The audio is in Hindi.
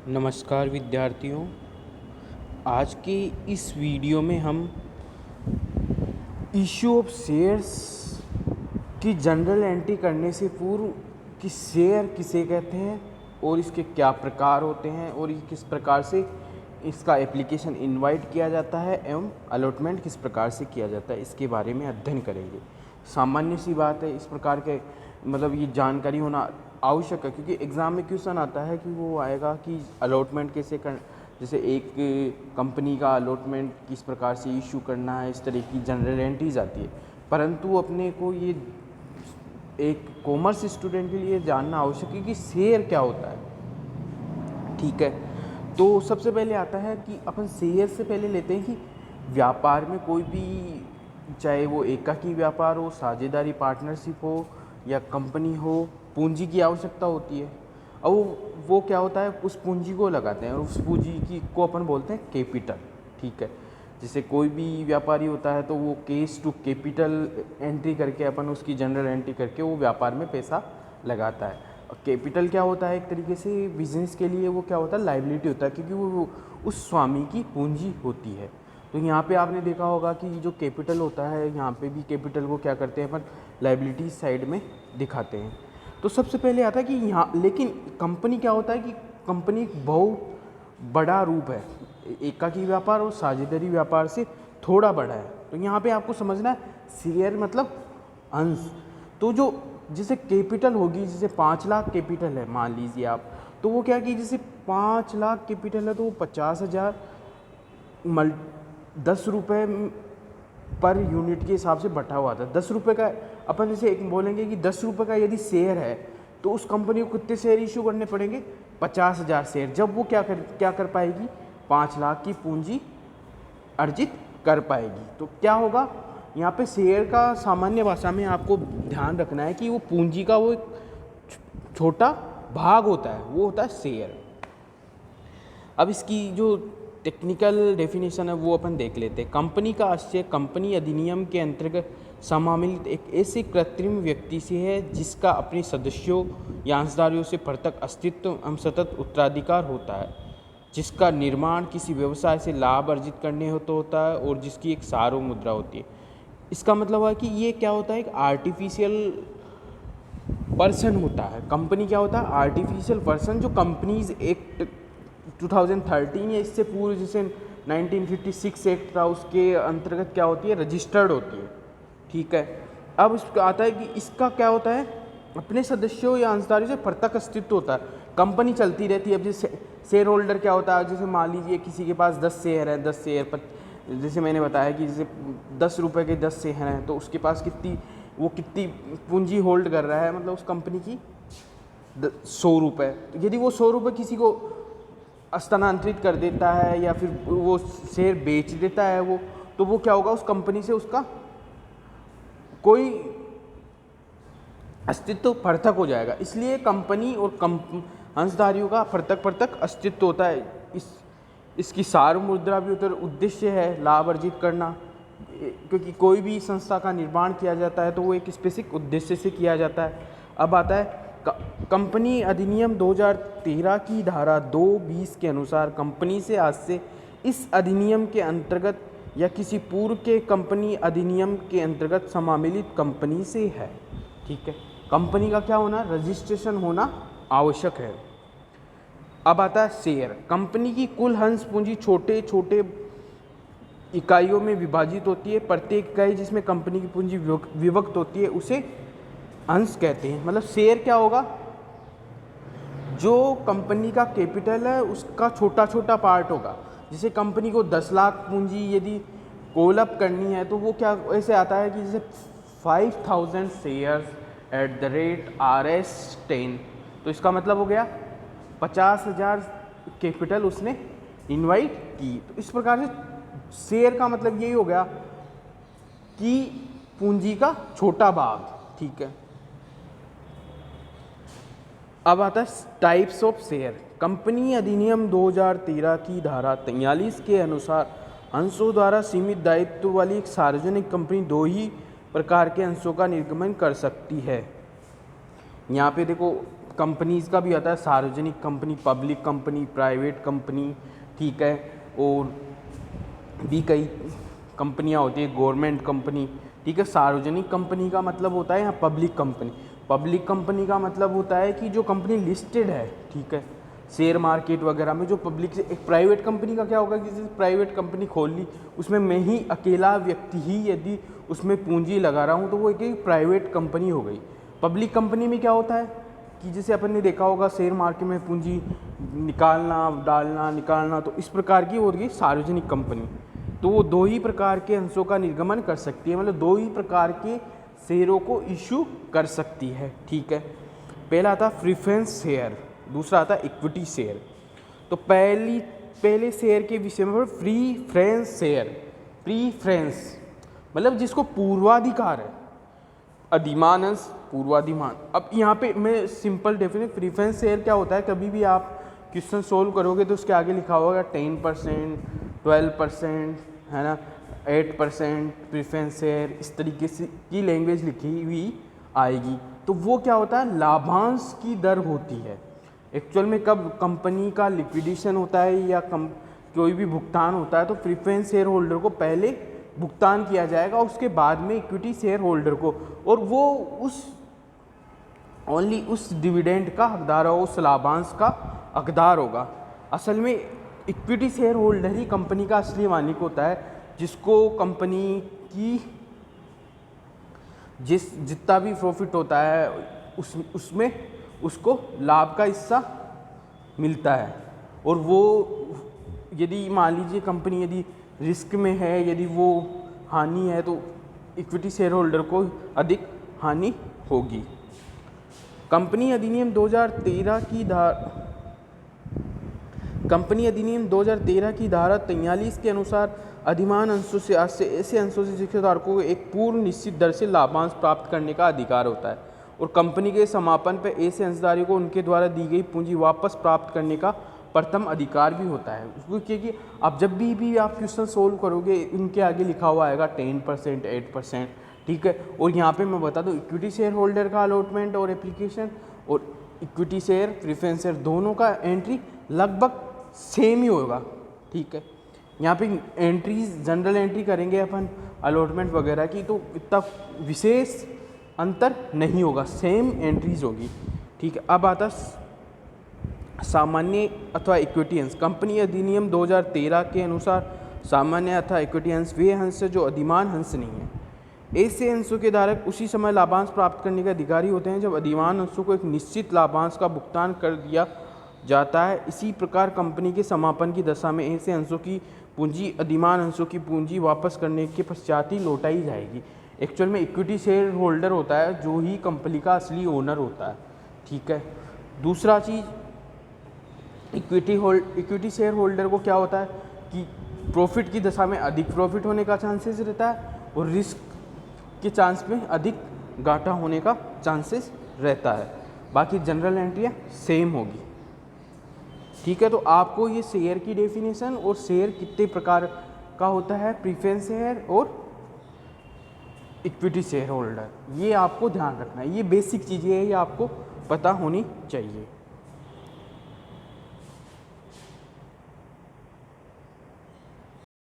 नमस्कार विद्यार्थियों। आज के इस वीडियो में हम इशू ऑफ शेयर्स की जनरल एंट्री करने से पूर्व कि शेयर किसे कहते हैं और इसके क्या प्रकार होते हैं और ये किस प्रकार से इसका एप्लीकेशन इनवाइट किया जाता है एवं अलॉटमेंट किस प्रकार से किया जाता है, इसके बारे में अध्ययन करेंगे। सामान्य सी बात है, इस प्रकार के ये जानकारी होना आवश्यक है, क्योंकि एग्ज़ाम में क्वेश्चन आता है कि वो आएगा कि अलॉटमेंट कैसे कर, जैसे एक कंपनी का अलॉटमेंट किस प्रकार से इशू करना है, इस तरह की जनरल एंट्रीज आती है। परंतु अपने को ये एक कॉमर्स स्टूडेंट के लिए जानना आवश्यक है कि शेयर क्या होता है। ठीक है, तो सबसे पहले आता है कि अपन शेयर से पहले लेते हैं कि व्यापार में कोई भी, चाहे वो एकाकी व्यापार हो, साझेदारी पार्टनरशिप हो या कंपनी हो, पूंजी की आवश्यकता होती है। अब वो क्या होता है, उस पूंजी को लगाते हैं और उस पूंजी की को अपन बोलते हैं कैपिटल। ठीक है, जैसे कोई भी व्यापारी होता है तो वो केस टू कैपिटल एंट्री करके अपन उसकी जनरल एंट्री करके वो व्यापार में पैसा लगाता है। और कैपिटल क्या होता है, एक तरीके से बिजनेस के लिए वो क्या होता है, लायबिलिटी होता है, क्योंकि वो उस स्वामी की पूंजी होती है। तो यहाँ पे आपने देखा होगा कि जो कैपिटल होता है, यहाँ पे भी कैपिटल को क्या करते हैं अपन लायबिलिटी साइड में दिखाते हैं। तो सबसे पहले आता है कि यहाँ, लेकिन कंपनी क्या होता है कि कंपनी एक बहुत बड़ा रूप है, एकाकी व्यापार और साझेदारी व्यापार से थोड़ा बड़ा है। तो यहाँ पे आपको समझना है शेयर मतलब अंश। तो जो जैसे कैपिटल होगी, जैसे 5 लाख कैपिटल है मान लीजिए आप, तो वो क्या कि जैसे 5 लाख कैपिटल है तो वो 50,000 10 रुपये पर यूनिट के हिसाब से बटा हुआ था। 10 रुपये का अपन जैसे एक बोलेंगे कि 10 रुपये का यदि शेयर है तो उस कंपनी को कितने शेयर इशू करने पड़ेंगे, 50,000 शेयर। जब वो क्या कर पाएगी, 5 लाख की पूंजी अर्जित कर पाएगी। तो क्या होगा यहाँ पे, शेयर का सामान्य भाषा में आपको ध्यान रखना है कि वो पूंजी का वो एक छोटा भाग होता है, वो होता है शेयर। अब इसकी जो टेक्निकल डेफिनेशन है वो अपन देख लेते हैं। कंपनी का आशय कंपनी अधिनियम के अंतर्गत समामित एक ऐसे कृत्रिम व्यक्ति से है जिसका अपने सदस्यों या अंशधारियों से पृथक अस्तित्व एवं सतत उत्तराधिकार होता है, जिसका निर्माण किसी व्यवसाय से लाभ अर्जित करने हेतु होता है और जिसकी एक सार्वभौम मुद्रा होती है। इसका मतलब है कि ये क्या होता है, एक आर्टिफिशियल पर्सन होता है। कंपनी क्या होता है, आर्टिफिशियल पर्सन, जो कंपनीज एक्ट 2013 या इससे पूर्व जैसे 1956 एक्ट था उसके अंतर्गत क्या होती है, रजिस्टर्ड होती है। ठीक है, अब इसका आता है कि इसका क्या होता है, अपने सदस्यों या अंशधारियों से पृथक अस्तित्व होता है। कंपनी चलती रहती है। अब जैसे शेयर होल्डर क्या होता है, जैसे मान लीजिए किसी के पास 10 शेयर है, 10 शेयर पर जैसे मैंने बताया कि जैसे 10 रुपये के 10 शेयर हैं, तो उसके पास कितनी पूंजी होल्ड कर रहा है, मतलब उस कंपनी की 100 रुपये। यदि वो 100 रुपये किसी को स्थानांतरित कर देता है या फिर वो शेयर बेच देता है वो, तो वो क्या होगा, उस कंपनी से उसका कोई अस्तित्व पृथक हो जाएगा। इसलिए कंपनी और अंशधारियों का पृथक अस्तित्व होता है। इसकी सार्वभौम मुद्रा भी उधर उद्देश्य है लाभ अर्जित करना, क्योंकि कोई भी संस्था का निर्माण किया जाता है तो वो एक स्पेसिफिक उद्देश्य से किया जाता है। अब आता है कंपनी अधिनियम 2013 की धारा 2(20) के अनुसार कंपनी से आज से इस अधिनियम के अंतर्गत या किसी पूर्व के कंपनी अधिनियम के अंतर्गत समामिलित कंपनी से है। ठीक है, कंपनी का क्या होना, रजिस्ट्रेशन होना आवश्यक है। अब आता है शेयर। कंपनी की कुल हंस पूंजी छोटे छोटे इकाइयों में विभाजित होती है। प्रत्येक इकाई जिसमें कंपनी की पूंजी विभक्त होती है उसे अंश कहते हैं। मतलब शेयर क्या होगा, जो कंपनी का कैपिटल है उसका छोटा छोटा पार्ट होगा। जैसे कंपनी को 10 लाख पूंजी यदि कोलअप करनी है तो वो क्या ऐसे आता है कि जैसे 5000 shares at the rate RS10, तो इसका मतलब हो गया 50,000 कैपिटल उसने इनवाइट की। तो इस प्रकार से शेयर का मतलब यही हो गया कि पूंजी का छोटा भाग। ठीक है, अब आता है टाइप्स ऑफ शेयर। कंपनी अधिनियम 2013 की धारा 43 के अनुसार अंशों द्वारा सीमित दायित्व वाली एक सार्वजनिक कंपनी 2 ही प्रकार के अंशों का निर्गमन कर सकती है। यहाँ पे देखो, कंपनीज़ का भी आता है, सार्वजनिक company, public company, private company, ठीक है, और भी कई कंपनियां होती है, गवर्नमेंट कंपनी, ठीक है। सार्वजनिक कंपनी का मतलब होता है यहाँ पब्लिक कंपनी। पब्लिक कंपनी का मतलब होता है कि जो कंपनी लिस्टेड है, ठीक है, शेयर मार्केट वगैरह में, जो पब्लिक से। एक प्राइवेट कंपनी का क्या होगा कि जैसे प्राइवेट कंपनी खोल ली, उसमें मैं ही अकेला व्यक्ति ही यदि उसमें पूंजी लगा रहा हूँ तो वो एक प्राइवेट कंपनी हो गई। पब्लिक कंपनी में क्या होता है कि जैसे अपन ने देखा होगा शेयर मार्केट में पूंजी निकालना, डालना, निकालना, तो इस प्रकार की हो गई सार्वजनिक कंपनी। तो वो दो ही प्रकार के अंशों का निर्गमन कर सकती है, मतलब दो ही प्रकार के शेयरों को इशू कर सकती है, ठीक है। पहला आता प्रेफरेंस शेयर, दूसरा आता इक्विटी शेयर। तो पहले शेयर के विषय में प्रीफरेंस शेयर। प्रीफरेंस मतलब जिसको पूर्वाधिकार है, अधिमान अंश, पूर्वाधिमान। अब यहाँ पे मैं सिंपल डेफिनेशन, प्रीफरेंस शेयर क्या होता है, कभी भी आप क्वेश्चन सोल्व करोगे तो उसके आगे लिखा होगा 10%, 12%, है ना, 8% प्रेफरेंस शेयर, इस तरीके से की लैंग्वेज लिखी हुई आएगी। तो वो क्या होता है, लाभांश की दर होती है। एक्चुअल में कब कंपनी का लिक्विडेशन होता है या कोई भी भुगतान होता है तो प्रेफरेंस शेयर होल्डर को पहले भुगतान किया जाएगा, उसके बाद में इक्विटी शेयर होल्डर को, और वो ओनली उस डिविडेंड का हकदार होगा, उस लाभांश का हकदार होगा। असल में इक्विटी शेयर होल्डर ही कंपनी का असली मालिक होता है, जिसको कंपनी की जितना भी प्रॉफिट होता है उसमें उसको लाभ का हिस्सा मिलता है। और वो यदि मान लीजिए कंपनी यदि रिस्क में है, यदि वो हानि है, तो इक्विटी शेयर होल्डर को अधिक हानि होगी। कंपनी अधिनियम 2013 की धारा 43 के अनुसार अधिमान अंशों से ऐसे अंशों से शेयरधारकों को एक पूर्व निश्चित दर से लाभांश प्राप्त करने का अधिकार होता है, और कंपनी के समापन पर ऐसे अंशधारियों को उनके द्वारा दी गई पूंजी वापस प्राप्त करने का प्रथम अधिकार भी होता है। उसको क्योंकि आप जब भी आप क्वेश्चन सोल्व करोगे इनके आगे लिखा हुआ आएगा 10%, 8%, ठीक है। और यहाँ पे मैं बता दूँ इक्विटी शेयर होल्डर का अलॉटमेंट और एप्लीकेशन और इक्विटी शेयर प्रेफरेंस शेयर दोनों का एंट्री लगभग सेम ही होगा, ठीक है। यहाँ पे एंट्रीज जनरल एंट्री करेंगे अपन अलॉटमेंट वगैरह की, तो इतना विशेष अंतर नहीं होगा, सेम एंट्रीज होगी, ठीक है। अब आता सामान्य अथवा इक्विटी अंश। कंपनी अधिनियम 2013 के अनुसार सामान्य अथवा इक्विटी अंश वे अंश जो अधिमान अंश नहीं है। ऐसे अंशों के धारक उसी समय लाभांश प्राप्त करने के अधिकारी होते हैं जब अधिमान अंशों को एक निश्चित लाभांश का भुगतान कर दिया जाता है। इसी प्रकार कंपनी के समापन की दशा में ऐसे अंशों की पूंजी अधिमान अंशों की पूंजी वापस करने के पश्चात ही लौटाई जाएगी। एक्चुअल में इक्विटी शेयर होल्डर होता है जो ही कंपनी का असली ओनर होता है, ठीक है। दूसरा चीज़ इक्विटी शेयर होल्डर को क्या होता है कि प्रॉफिट की दशा में अधिक प्रॉफिट होने का चांसेस रहता है और रिस्क के चांस में अधिक घाटा होने का चांसेस रहता है। बाकी जनरल एंट्रियाँ सेम होगी, ठीक है। तो आपको ये शेयर की डेफिनेशन और शेयर कितने प्रकार का होता है, प्रेफरेंस शेयर और इक्विटी शेयर होल्डर, ये आपको ध्यान रखना है। ये बेसिक चीज़ें हैं, ये आपको पता होनी चाहिए।